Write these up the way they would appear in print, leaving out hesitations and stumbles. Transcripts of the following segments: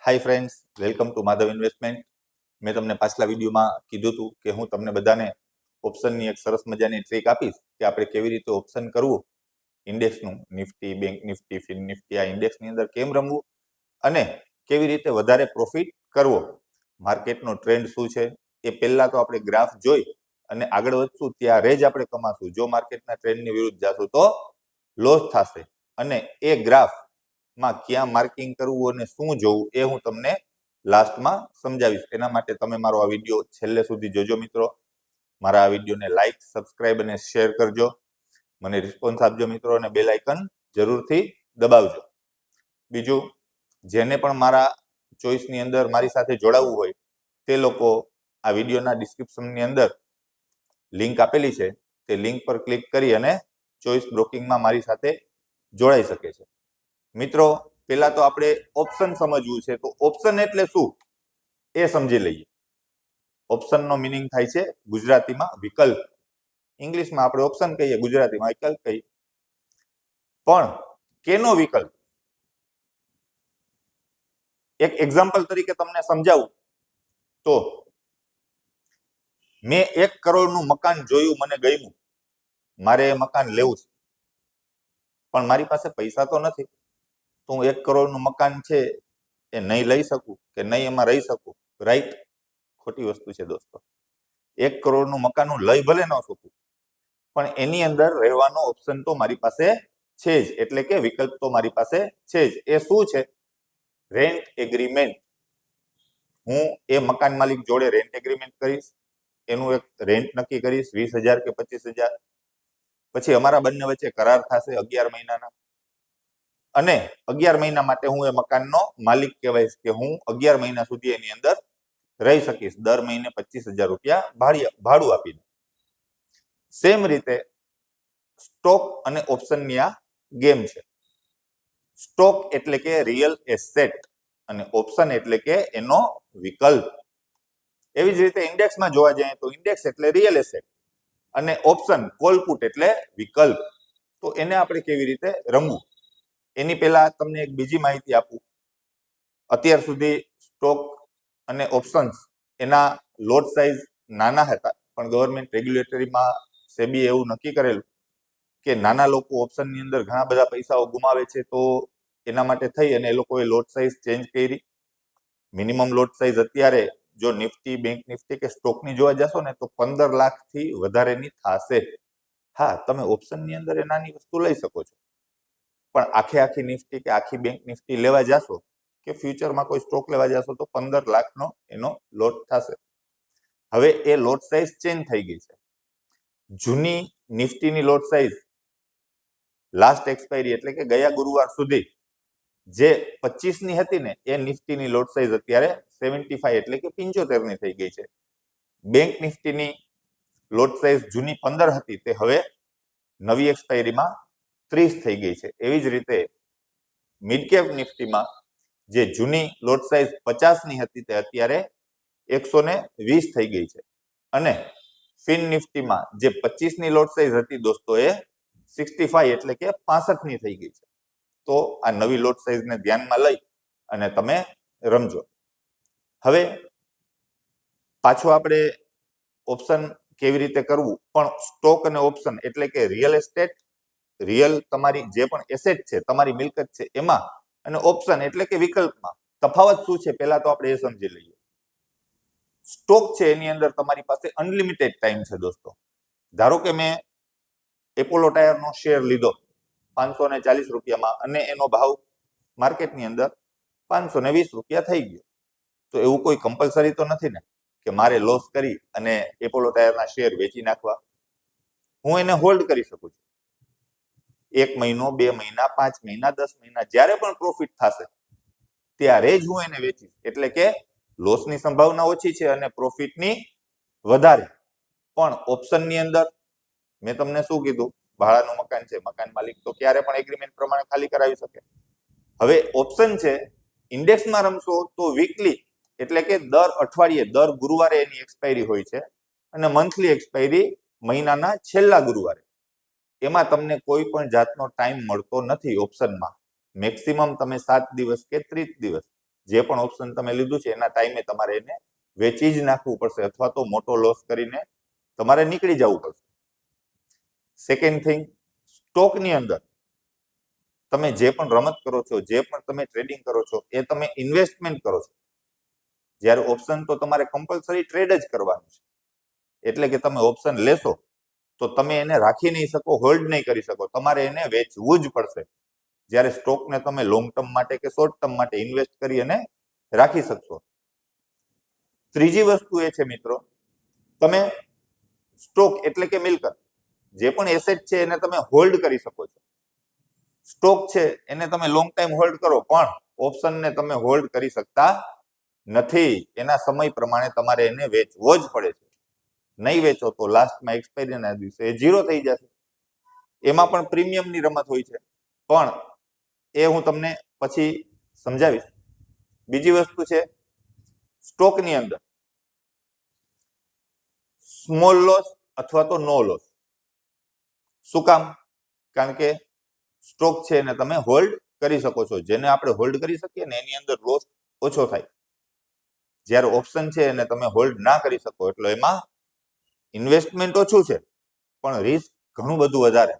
Hi friends, welcome to Madhav investment. મેં તમને પાછલા વિડીયોમાં કીધું હતું કે હું તમને બધાને ઓપ્શનની એક સરસ મજાની ટ્રીક આપીશ કે આપણે કેવી રીતે ઓપ્શન કરવું, ઇન્ડેક્સનું, Nifty, Bank Nifty, Fin Nifty, આ ઇન્ડેક્સની અંદર કેમ રમવું અને કેવી રીતે વધારે પ્રોફિટ કરવો, માર્કેટનો ટ્રેન્ડ શું છે એ પહેલા તો આપણે ગ્રાફ જોઈ અને આગળ વધશું ત્યારે જ આપણે કમાશું. જો માર્કેટના ટ્રેન્ડની વિરુદ્ધ જશું તો લોસ થશે અને એ ગ્રાફ માં ક્યાં માર્કિંગ કરવું અને શું જોવું એ હું તમને લાસ્ટમાં સમજાવીશ. એના માટે તમે મારો આ વિડીયો છેલ્લે સુધી જોજો મિત્રો. મારા આ વિડીયોને લાઈક, સબસ્ક્રાઇબ અને શેર કરજો. મને રિસ્પોન્સ આપજો મિત્રો અને બેલ આઇકન જરૂરથી દબાવજો. બીજું, જેને પણ મારા ચોઈસની અંદર મારી સાથે જોડાવવું હોય તે લોકો આ વિડીયોના ડિસ્ક્રિપ્શનની અંદર લિંક આપેલી છે, તે લિંક પર ક્લિક કરી અને ચોઈસ બ્રોકિંગમાં મારી સાથે જોડાઈ શકે છે. મિત્રો, પહેલા તો આપણે ઓપ્શન સમજવું છે. તો ઓપ્શન એટલે શું એ સમજી લઈએ. ઓપ્શનનો મિનિંગ થાય છે ગુજરાતીમાં વિકલ્પ. ઇંગ્લિશમાં આપણે ઓપ્શન કહીએ, ગુજરાતીમાં વિકલ્પ કહીએ. પણ કેનો વિકલ્પ? એક એક્ઝામ્પલ તરીકે તમને સમજાવું તો, મેં 1 કરોડનું મકાન જોયું, મને ગમ્યું, મારે એ મકાન લેવું છે, પણ મારી પાસે પૈસા તો નથી. તો હું 1 કરોડનું મકાન છે એ નહીં લઈ શકું કે નહીં એમાં રહી શકું. રાઈટ? ખોટી વસ્તુ છે દોસ્તો. 1 કરોડનું મકાન હું લઈ ભલે ન શકું, પણ એની અંદર રહેવાનો ઓપ્શન તો મારી પાસે છે જ, એટલે કે વિકલ્પ તો મારી પાસે છે જ. એ શું છે? Rent agreement. હું એ મકાન માલિક જોડે રેન્ટ એગ્રીમેન્ટ કરીશ, એનું એક રેન્ટ નક્કી કરીશ, 20,000 કે 25,000. પછી અમારા બંને વચ્ચે કરાર થશે 11 મહિનાના, અને 11 મહિના માટે હું એ મકાનનો માલિક કહેવાઈશ કે હું 11 મહિના સુધી એની અંદર રહી શકીશ, દર મહિને 25,000 રૂપિયા ભાડું આપીને. સેમ રીતે સ્ટોક અને ઓપ્શનની આ ગેમ છે. સ્ટોક એટલે કે રિયલ એસેટ અને ઓપ્શન એટલે કે એનો વિકલ્પ. એવી જ રીતે ઇન્ડેક્સમાં જોવા જઈએ તો ઇન્ડેક્સ એટલે રિયલ એસેટ અને ઓપ્શન કોલ પુટ એટલે વિકલ્પ. તો એને આપણે કેવી રીતે રમવું એની પહેલા તમને એક બીજી માહિતી આપું. અત્યાર સુધી સ્ટોક અને ઓપ્શન્સ એના લોટ સાઇઝ નાના હતા, પણ ગવર્મેન્ટ રેગ્યુલેટરીમાં સેબી એવું નક્કી કરેલું કે નાના લોકો ઓપ્શનની અંદર ઘણા બધા પૈસાઓ ગુમાવે છે, તો એના માટે થઈ અને એ લોકોએ લોટ સાઇઝ ચેન્જ કરી. મિનિમમ લોટ સાઇઝ અત્યારે જો નિફ્ટી, બેંક નિફ્ટી કે સ્ટોકની જોવા જશો ને તો 15 લાખથી વધારેની થશે. હા, તમે ઓપ્શનની અંદર એ નાની વસ્તુ લઈ શકો છો, પણ આખી નિફ્ટી કે આખી બેંક નિફ્ટી લેવા જશો કે ફ્યુચરમાં કોઈ સ્ટોક લેવા જશો તો 15 લાખનો એનો લોટ થશે. હવે એ લોટ સાઇઝ ચેન્જ થઈ ગઈ છે. જૂની નિફ્ટીની લોટ સાઇઝ લાસ્ટ એક્સપાયરી એટલે કે ગયા ગુરુવાર સુધી જે 25ની હતી ને, એ નિફ્ટીની લોટ સાઇઝ અત્યારે 75 એટલે કે 75ની થઈ ગઈ છે. બેંક નિફ્ટીની લોટ સાઇઝ જૂની 15 હતી, તે હવે નવી એક્સપાયરીમાં 30 થઈ ગઈ છે. એવી જ રીતે મિડ કેપ નિફ્ટીમાં જે જૂની લોટ સાઇઝ 50ની હતી તે અત્યારે 120 થઈ ગઈ છે. અને ફિન નિફ્ટીમાં જે 25ની લોટ સાઇઝ હતી દોસ્તો, એ 65 એટલે કે 65ની થઈ ગઈ છે. તો આ નવી લોટ સાઇઝને ધ્યાનમાં લઈ અને તમે રમજો. હવે પાછું આપણે ઓપ્શન કેવી રીતે કરવું, પણ સ્ટોક અને ઓપ્શન એટલે કે રિયલ એસ્ટેટ, રિયલ તમારી જે પણ એસેટ છે, તમારી મિલકત છે એમાં, અને ઓપ્શન એટલે કે વિકલ્પમાં તફાવત શું છે પહેલા તો આપણે એ સમજી લઈએ. સ્ટોક છે એની અંદર તમારી પાસે અનલિમિટેડ ટાઈમ છે દોસ્તો. ધારો કે મેં એપોલો ટાયરનો શેર લીધો 540 રૂપિયામાં અને એનો ભાવ માર્કેટની અંદર 520 રૂપિયા થઈ ગયો, તો એવું કોઈ કમ્પલસરી તો નથી ને કે મારે લોસ કરી અને એપોલો ટાયરના શેર વેચી નાખવા. હું એને હોલ્ડ કરી શકું છું 1 મહિનો, 2 મહિના, 5 મહિના, 10 મહિના, જ્યારે પણ પ્રોફિટ થશે ત્યારે જ હું એને વેચીશ. એટલે કે લોસની સંભાવના ઓછી છે અને પ્રોફિટની વધારે. પણ ઓપ્શનની અંદર મેં તમને શું કીધું, ભાડાનું મકાન છે, મકાન માલિક તો ક્યારે પણ એગ્રીમેન્ટ પ્રમાણે ખાલી કરાવી શકે. હવે ઓપ્શન છે, ઇન્ડેક્સમાં રમશો તો વીકલી એટલે કે દર અઠવાડિયે, દર ગુરુવારે એની એક્સપાયરી હોય છે, અને મંથલી એક્સપાયરી મહિનાના છેલ્લા ગુરુવારે. એમાં તમને કોઈ પણ જાતનો ટાઈમ મળતો નથી ઓપ્શનમાં. મેક્સિમમ તમે 7 દિવસ કે 30 દિવસ જે પણ ઓપ્શન તમે લીધું છે એના ટાઈમે તમારે એને વેચી જ નાખવું પડશે અથવા તો મોટો લોસ કરીને તમારે નીકળી જવું પડશે. સેકન્ડ થિંગ, સ્ટોકની અંદર તમે જે પણ રમત કરો છો, જે પણ તમે ટ્રેડિંગ કરો છો, એ તમે ઇન્વેસ્ટમેન્ટ કરો છો. જ્યારે ઓપ્શન તો તમારે કમ્પલસરી ટ્રેડ જ કરવાનું છે. એટલે કે તમે ઓપ્શન લેશો તો તમે એને રાખી નહીં શકો, હોલ્ડ નહીં કરી શકો, તમારે એને વેચવું જ પડશે. જ્યારે સ્ટોકને તમે લોંગ ટર્મ માટે કે શોર્ટ ટર્મ માટે ઇન્વેસ્ટ કરી અને રાખી શકશો. ત્રીજી વસ્તુ એ છે મિત્રો, તમે સ્ટોક એટલે કે મિલકત, જે પણ એસેટ છે એને તમે હોલ્ડ કરી શકો છો. સ્ટોક છે એને તમે લોંગ ટાઈમ હોલ્ડ કરો, પણ ઓપ્શનને તમે હોલ્ડ કરી શકતા નથી. એના સમય પ્રમાણે તમારે એને વેચવો જ પડે છે. નહીં વેચો તો લાસ્ટમાં એક્સપાયરીના દિવસે એ ઝીરો થઈ જશે. એમાં પણ પ્રીમિયમની રમત હોય છે, પણ એ હું તમને પછી સમજાવીશ. બીજી વસ્તુ છે, સ્ટોકની અંદર સ્મોલ લોસ અથવા તો નો લોસ. શું કામ? કારણ કે સ્ટોક છે એને તમે હોલ્ડ કરી શકો છો. જેને આપણે હોલ્ડ કરી શકીએ ને એની અંદર લોસ ઓછો થાય. જ્યારે ઓપ્શન છે એને તમે હોલ્ડ ના કરી શકો, એટલે એમાં ઇન્વેસ્ટમેન્ટ ઓછું છે પણ રિસ્ક ઘણું બધું વધારે.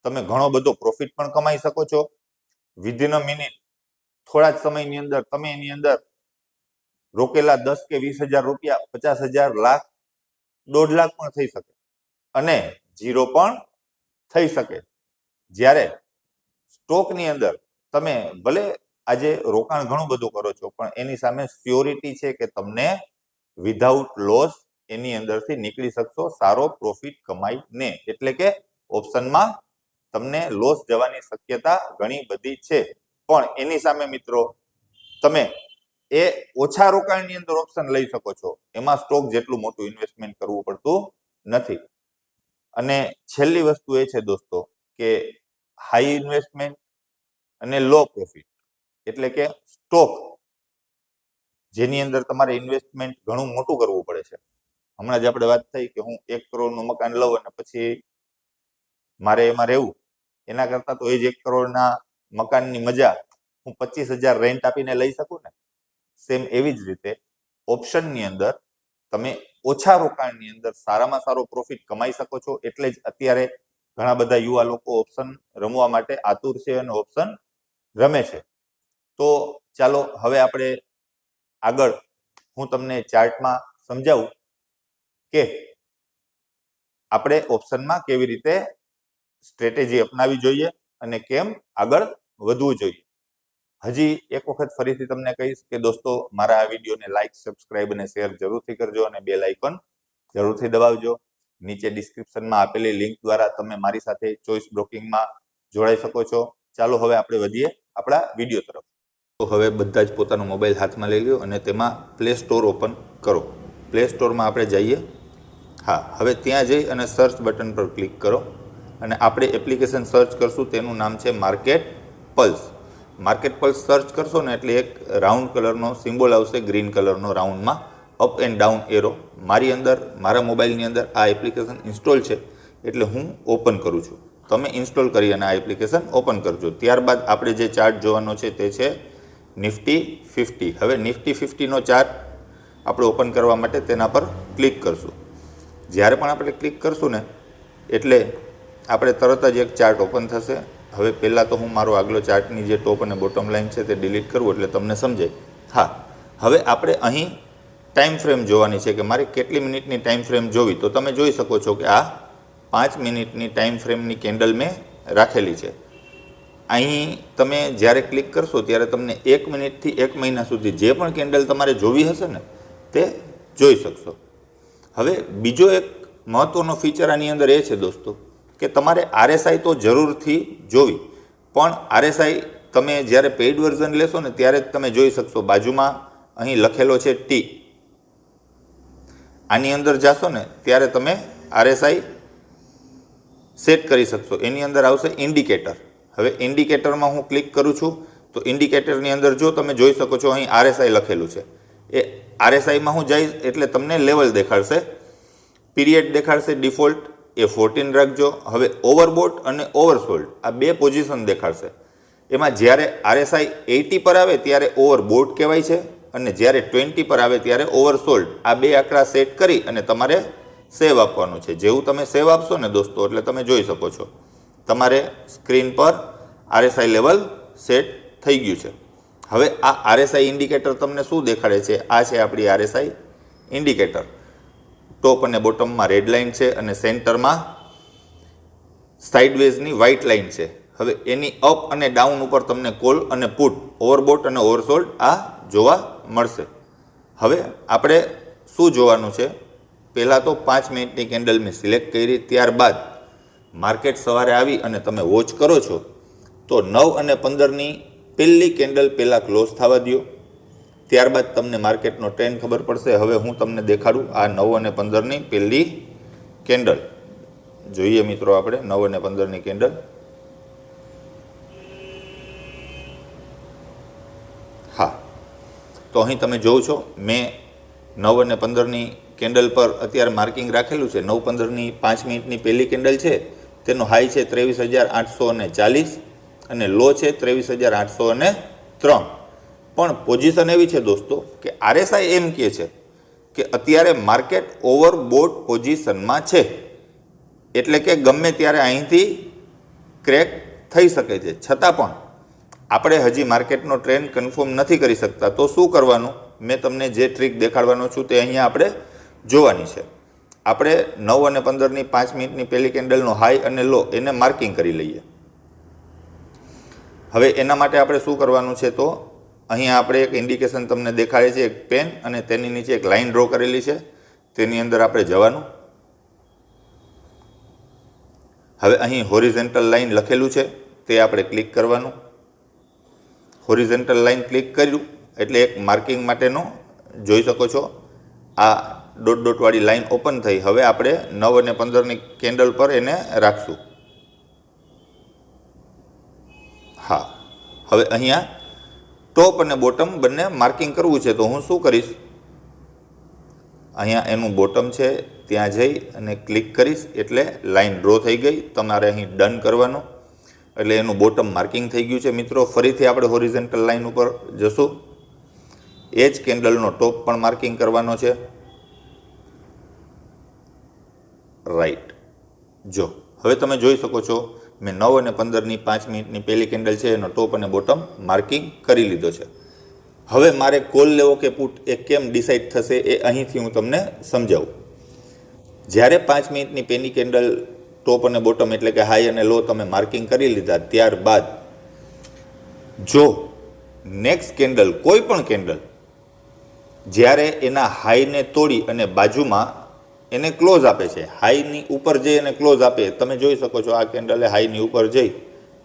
તમે ઘણો બધો પ્રોફિટ પણ કમાઈ શકો છો. વિધિન અ મિનિટ, થોડા જ સમયની અંદર તમે એની અંદર રોકેલા 10 કે 20,000 રૂપિયા, 50,000, લાખ, 1.5 લાખ પણ થઈ શકે અને ઝીરો પણ થઈ શકે. જ્યારે સ્ટોકની અંદર તમે ભલે આજે રોકાણ ઘણું બધું કરો છો, પણ એની સામે સ્યોરિટી છે કે તમને વિધાઉટ લોસ એની અંદરથી નીકળી શકશો સારો પ્રોફિટ કમાઈને. એટલે કે ઓપ્શનમાં તમને લોસ જવાની શક્યતા ઘણી બધી છે, પણ એની સામે મિત્રો તમે એ ઓછા રોકાણની અંદર ઓપ્શન લઈ શકો છો. એમાં સ્ટોક જેટલું મોટું ઇન્વેસ્ટમેન્ટ કરવું પડતું નથી. અને છેલ્લી વસ્તુ એ છે દોસ્તો કે હાઈ ઇન્વેસ્ટમેન્ટ અને લો પ્રોફિટ, એટલે કે સ્ટોક જેની અંદર તમારે ઇન્વેસ્ટમેન્ટ ઘણું મોટું કરવું પડે છે. હમણાં જ આપણે વાત થઈ કે હું 1 કરોડનું મકાન લઉં અને પછી મારે એમાં રહેવું, એના કરતા તો એ જ 1 કરોડના મકાનની મજા હું 25,000 રેન્ટ આપીને લઈ શકું ને. સેમ એવી જ રીતે ઓપ્શનની અંદર તમે ઓછા રોકાણની અંદર સારામાં સારો પ્રોફિટ કમાઈ શકો છો. એટલે જ અત્યારે ઘણા બધા યુવા લોકો ઓપ્શન રમવા માટે આતુર છે અને ઓપ્શન રમે છે. તો ચાલો હવે આપણે આગળ હું તમને ચાર્ટમાં સમજાવું કે આપણે ઓપ્શનમાં કેવી રીતે સ્ટ્રેટેજી અપનાવી જોઈએ અને કેમ આગળ વધવું જોઈએ. હજી એક વખત ફરીથી તમને કહીશ કે દોસ્તો, મારા આ વિડીયોને લાઈક, સબસ્ક્રાઇબ અને શેર જરૂરથી કરજો અને બેલ આઇકોન જરૂરથી દબાવજો. નીચે ડિસ્ક્રિપ્શનમાં આપેલી લિંક દ્વારા તમે મારી સાથે ચોઇસ બ્રોકિંગમાં જોડાઈ શકો છો. ચાલો હવે આપણે વધીએ આપણા વિડીયો તરફ. તો હવે બધા જ પોતાનો મોબાઈલ હાથમાં લઈ લ્યો અને તેમાં પ્લે સ્ટોર ઓપન કરો. પ્લે સ્ટોરમાં આપણે જઈએ. હા, હવે ત્યાં જઈ અને સર્ચ બટન પર ક્લિક કરો અને આપણે એપ્લિકેશન સર્ચ કરશું. તેનું નામ છે market pulse. Market pulse search કરશો ને એટલે એક રાઉન્ડ કલરનો સિમ્બોલ આવશે, ગ્રીન કલરનો રાઉન્ડમાં અપ એન્ડ ડાઉન એરો. મારી અંદર, મારા મોબાઈલની અંદર આ એપ્લિકેશન ઇન્સ્ટોલ છે એટલે હું ઓપન કરું છું. તમે ઇન્સ્ટોલ કરી અને આ એપ્લિકેશન ઓપન કરજો. ત્યારબાદ આપણે જે ચાર્ટ જોવાનો છે તે છે નિફ્ટી 50. હવે નિફ્ટી 50નો ચાર્ટ આપણે ઓપન કરવા માટે તેના પર ક્લિક કરશું. જ્યારે પણ આપણે ક્લિક કરશું ને એટલે આપણે તરત જ એક ચાર્ટ ઓપન થશે. હવે પહેલાં તો હું મારો આગલો ચાર્ટની જે ટોપ અને બોટમ લાઇન છે તે ડિલીટ કરું એટલે તમને સમજાય. હા, હવે આપણે અહીં ટાઈમ ફ્રેમ જોવાની છે કે મારે કેટલી મિનિટની ટાઈમ ફ્રેમ જોવી. તો તમે જોઈ શકો છો કે આ 5 મિનિટની ટાઈમ ફ્રેમની કેન્ડલ મેં રાખેલી છે. અહીં તમે જ્યારે ક્લિક કરશો ત્યારે તમને 1 મિનિટથી 1 મહિના સુધી જે પણ કેન્ડલ તમારે જોવી હશે ને તે જોઈ શકશો. હવે બીજો એક મહત્ત્વનો ફીચર આની અંદર એ છે દોસ્તો કે તમારે RSI તો જરૂરથી જોવી, પણ RSI તમે જ્યારે પેઇડ વર્ઝન લેશો ને ત્યારે જ તમે જોઈ શકશો. બાજુમાં અહીં લખેલો છે T. આની અંદર જાશો ને ત્યારે તમે RSI સેટ કરી શકશો. એની અંદર આવશે ઇન્ડિકેટર. હવે ઇન્ડિકેટરમાં હું ક્લિક કરું છું તો ઇન્ડિકેટરની અંદર જો તમે જોઈ શકો છો અહીં RSI લખેલું છે. એ RSIમાં હું જઈશ એટલે તમને લેવલ દેખાડશે, પીરિયડ દેખાડશે. ડિફોલ્ટ એ 14 રાખજો. હવે ઓવરબોટ અને ઓવરસોલ્ડ આ બે પોઝિશન દેખાડશે. એમાં જ્યારે RSI 80 પર આવે ત્યારે ઓવરબોટ કહેવાય છે અને જ્યારે 20 પર આવે ત્યારે ઓવરસોલ્ડ. આ બે આંકડા સેટ કરી અને તમારે સેવ આપવાનું છે. જેવું તમે સેવ આપશો ને દોસ્તો એટલે તમે જોઈ શકો છો તમારે સ્ક્રીન પર RSI લેવલ સેટ થઈ ગયું છે. હવે આ RSI ઇન્ડિકેટર તમને શું દેખાડે છે? આ છે આપણી RSI ઇન્ડિકેટર. ટોપ અને બોટમમાં રેડ લાઇન છે અને સેન્ટરમાં સાઇડવેઝની વ્હાઇટ લાઇન છે. હવે એની અપ અને ડાઉન ઉપર તમને કોલ અને પુટ, ઓવરબોટ અને ઓવરસોલ્ડ આ જોવા મળશે. હવે આપણે શું જોવાનું છે? પહેલાં તો 5 મિનિટની કેન્ડલ મેં સિલેક્ટ કરી, ત્યારબાદ માર્કેટ સવારે આવી અને તમે વોચ કરો છો તો 9 અને 15ની પહેલી કેન્ડલ પહેલાં ક્લોઝ થવા દો, ત્યારબાદ તમને માર્કેટનો ટ્રેન્ડ ખબર પડશે. હવે હું તમને દેખાડું આ 9 અને 15ની પહેલી કેન્ડલ. જોઈએ મિત્રો આપણે 9 અને 15ની કેન્ડલ. હા, તો અહીં તમે જોવો છો મેં 9 અને 15ની કેન્ડલ પર અત્યારે માર્કિંગ રાખેલું છે. 9:15ની 5 મિનિટની પહેલી કેન્ડલ છે, તેનો હાઈ છે 23,840 અને લો છે 23,803. પણ પોઝિશન એવી છે દોસ્તો કે RSI એમ કહે છે કે અત્યારે માર્કેટ ઓવરબોટ પોઝિશનમાં છે, એટલે કે ગમે ત્યારે અહીંથી ક્રેક થઈ શકે છે. છતાં પણ આપણે હજી માર્કેટનો ટ્રેન્ડ કન્ફર્મ નથી કરી શકતા. તો શું કરવાનું? મેં તમને જે ટ્રીક દેખાડવાનો છું તે અહીંયા આપણે જોવાની છે. આપણે 9 અને 15ની 5 મિનિટની પહેલી કેન્ડલનો હાઈ અને લો એને માર્કિંગ કરી લઈએ. હવે એના માટે આપણે શું કરવાનું છે? તો અહીંયા આપણે એક ઇન્ડિકેશન તમને દેખાડે છે, એક પેન અને તેની નીચે એક લાઇન ડ્રો કરેલી છે, તેની અંદર આપણે જવાનું. હવે અહીં હોરિઝોન્ટલ લાઇન લખેલું છે તે આપણે ક્લિક કરવાનું. હોરિઝોન્ટલ લાઇન ક્લિક કર્યું એટલે એક માર્કિંગ માટેનો જોઈ શકો છો આ ડોટ ડોટવાળી લાઇન ઓપન થઈ. હવે આપણે 9 અને 15ની કેન્ડલ પર એને રાખશું. હા, હવે અહીંયા ટોપ અને બોટમ બંને માર્કિંગ કરવું છે. તો હું શું કરીશ? અહીંયા એનું બોટમ છે ત્યાં જઈ અને ક્લિક કરીશ એટલે લાઇન ડ્રો થઈ ગઈ. તમારે અહીં ડન કરવાનું એટલે એનું બોટમ માર્કિંગ થઈ ગયું છે. મિત્રો ફરીથી આપણે હોરિઝોન્ટલ લાઇન ઉપર જશું. એ જ કેન્ડલનો ટોપ પણ માર્કિંગ કરવાનો છે. રાઈટ, જો હવે તમે જોઈ શકો છો મેં 9 અને 15ની 5 મિનિટની પહેલી કેન્ડલ છે એનો ટોપ અને બોટમ માર્કિંગ કરી લીધો છે. હવે મારે કોલ લેવો કે પુટ એ કેમ ડિસાઇડ થશે એ અહીંથી હું તમને સમજાવું. જ્યારે 5 મિનિટની પહેલી કેન્ડલ ટોપ અને બોટમ એટલે કે હાઈ અને લો તમે માર્કિંગ કરી લીધા, ત્યારબાદ જો નેક્સ્ટ કેન્ડલ કોઈ પણ કેન્ડલ જ્યારે એના હાઈને તોડી અને બાજુમાં એને ક્લોઝ આપે છે, હાઈની ઉપર જઈ અને ક્લોઝ આપે, તમે જોઈ શકો છો આ કેન્ડલે હાઈની ઉપર જઈ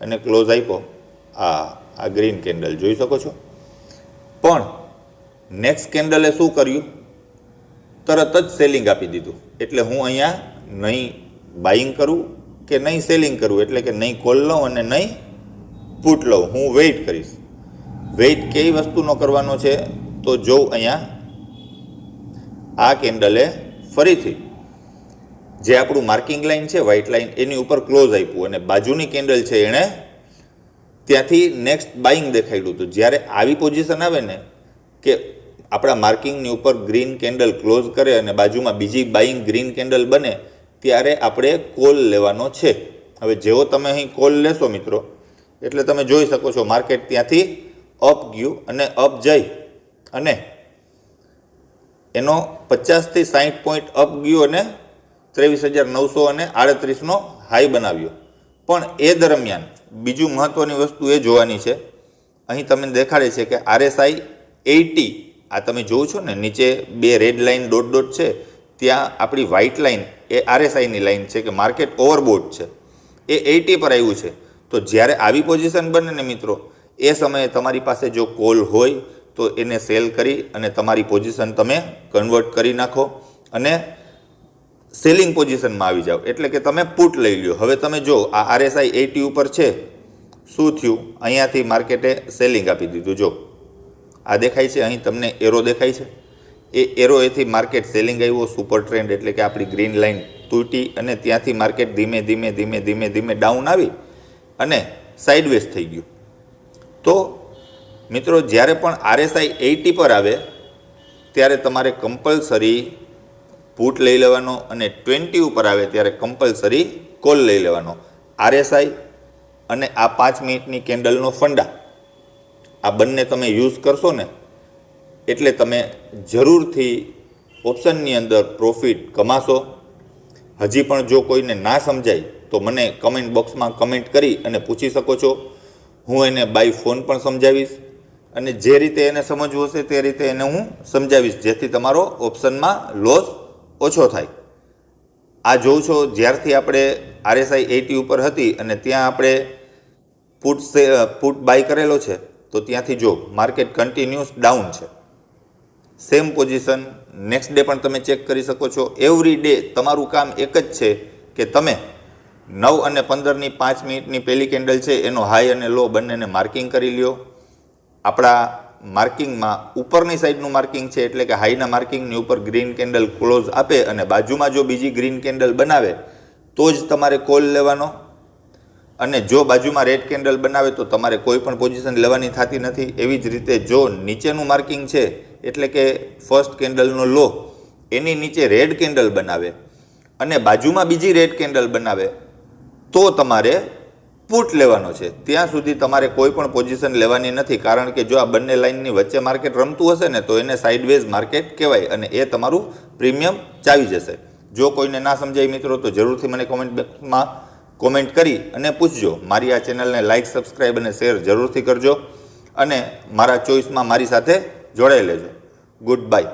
અને ક્લોઝ આપ્યો. આ ગ્રીન કેન્ડલ જોઈ શકો છો. પણ નેક્સ્ટ કેન્ડલે શું કર્યું? તરત જ સેલિંગ આપી દીધું. એટલે હું અહીંયા નહીં બાઇંગ કરું કે નહીં સેલિંગ કરું, એટલે કે નહીં કોલ લઉં અને નહીં પુટ લઉં, હું વેઇટ કરીશ. વેઇટ કઈ વસ્તુનો કરવાનો છે? તો જોઉં અહીંયા આ કેન્ડલે ફરીથી જે આપણું માર્કિંગ લાઇન છે વ્હાઇટ લાઇન એની ઉપર ક્લોઝ આપ્યું અને બાજુની કેન્ડલ છે એણે ત્યાંથી નેક્સ્ટ બાઇંગ દેખાડ્યું હતું. જ્યારે આવી પોઝિશન આવે ને કે આપણા માર્કિંગની ઉપર ગ્રીન કેન્ડલ ક્લોઝ કરે અને બાજુમાં બીજી બાઇંગ ગ્રીન કેન્ડલ બને ત્યારે આપણે કોલ લેવાનો છે. હવે જેવો તમે અહીં કોલ લેશો મિત્રો એટલે તમે જોઈ શકો છો માર્કેટ ત્યાંથી અપ ગયું અને અપ જઈ અને એનો 50થી 60 પોઈન્ટ અપ ગયો અને 23,938નો હાઈ બનાવ્યો. પણ એ દરમિયાન બીજું મહત્ત્વની વસ્તુ એ જોવાની છે, અહીં તમને દેખાડે છે કે RSI 80, આ તમે જોવો છો ને નીચે બે રેડ લાઇન ડોટ ડોટ છે, ત્યાં આપણી વ્હાઇટ લાઇન એ RSIની લાઇન છે કે માર્કેટ ઓવરબોટ છે, એ 80 પર આવ્યું છે. તો જ્યારે આવી પોઝિશન બને ને મિત્રો એ સમયે તમારી પાસે જો કોલ હોય તો એને સેલ કરી અને તમારી પોઝિશન તમે કન્વર્ટ કરી નાખો અને સેલિંગ પોઝિશનમાં આવી જાઓ, એટલે કે તમે પુટ લઈ લ્યો. હવે તમે જો આ RSI 80 ઉપર છે, શું થયું? અહીંયાથી માર્કેટે સેલિંગ આપી દીધું. જો આ દેખાય છે અહીં તમને એરો દેખાય છે, એ એરોએથી માર્કેટ સેલિંગ આવ્યો. સુપર ટ્રેન્ડ એટલે કે આપણી ગ્રીન લાઇન તૂટી અને ત્યાંથી માર્કેટ ધીમે ધીમે ડાઉન આવી અને સાઇડવેઝ થઈ ગયું. તો મિત્રો જ્યારે પણ RSI 80 પર આવે ત્યારે તમારે કમ્પલસરી પુટ લઈ લેવાનો અને 20 ઉપર આવે ત્યારે કમ્પલસરી કોલ લઈ લેવાનો. RSI અને આ 5 મિનિટની કેન્ડલનો ફંડા આ બંને તમે યુઝ કરશો ને એટલે તમે જરૂરથી ઓપ્શનની અંદર પ્રોફિટ કમાશો. હજી પણ જો કોઈને ના સમજાય તો મને કમેન્ટ બોક્સમાં કમેન્ટ કરી અને પૂછી શકો છો. હું એને બાય ફોન પણ સમજાવીશ અને જે રીતે એને સમજવું હશે તે રીતે એને હું સમજાવીશ, જેથી તમારો ઓપ્શનમાં લોસ ઓછો થાય. આ જોઉં છો જ્યારથી આપણે RSI 80 ઉપર હતી અને ત્યાં આપણે પુટ બાય કરેલો છે તો ત્યાંથી જો માર્કેટ કન્ટિન્યુઅસ ડાઉન છે. સેમ પોઝિશન નેક્સ્ટ ડે પણ તમે ચેક કરી શકો છો. એવરી ડે તમારું કામ એક જ છે કે તમે 9 અને 15ની 5 મિનિટની પહેલી કેન્ડલ છે એનો હાઈ અને લો બંનેને માર્કિંગ કરી લ્યો. આપણા માર્કિંગમાં ઉપરની સાઈડનું માર્કિંગ છે એટલે કે હાઈના માર્કિંગની ઉપર ગ્રીન કેન્ડલ ક્લોઝ આપે અને બાજુમાં જો બીજી ગ્રીન કેન્ડલ બનાવે તો જ તમારે કોલ લેવાનો, અને જો બાજુમાં રેડ કેન્ડલ બનાવે તો તમારે કોઈ પણ પોઝિશન લેવાની થતી નથી. એવી જ રીતે જો નીચેનું માર્કિંગ છે એટલે કે ફર્સ્ટ કેન્ડલનો લો એની નીચે રેડ કેન્ડલ બનાવે અને બાજુમાં બીજી રેડ કેન્ડલ બનાવે તો તમારે પુટ લેવાનો છે. ત્યાં સુધી તમારે કોઈ પણ પોઝિશન લેવાની નથી, કારણ કે જો આ બંને લાઇનની વચ્ચે માર્કેટ રમતું હશે ને તો એને સાઇડવેઝ માર્કેટ કહેવાય અને એ તમારું પ્રીમિયમ ચાવી જશે. જો કોઈને ના સમજાય મિત્રો તો જરૂરથી મને કોમેન્ટ બોક્સમાં કોમેન્ટ કરી અને પૂછજો. મારી આ ચેનલને લાઇક, સબસ્ક્રાઈબ અને શેર જરૂરથી કરજો અને મારા ચોઈસમાં મારી સાથે જોડાઈ લેજો. Good bye.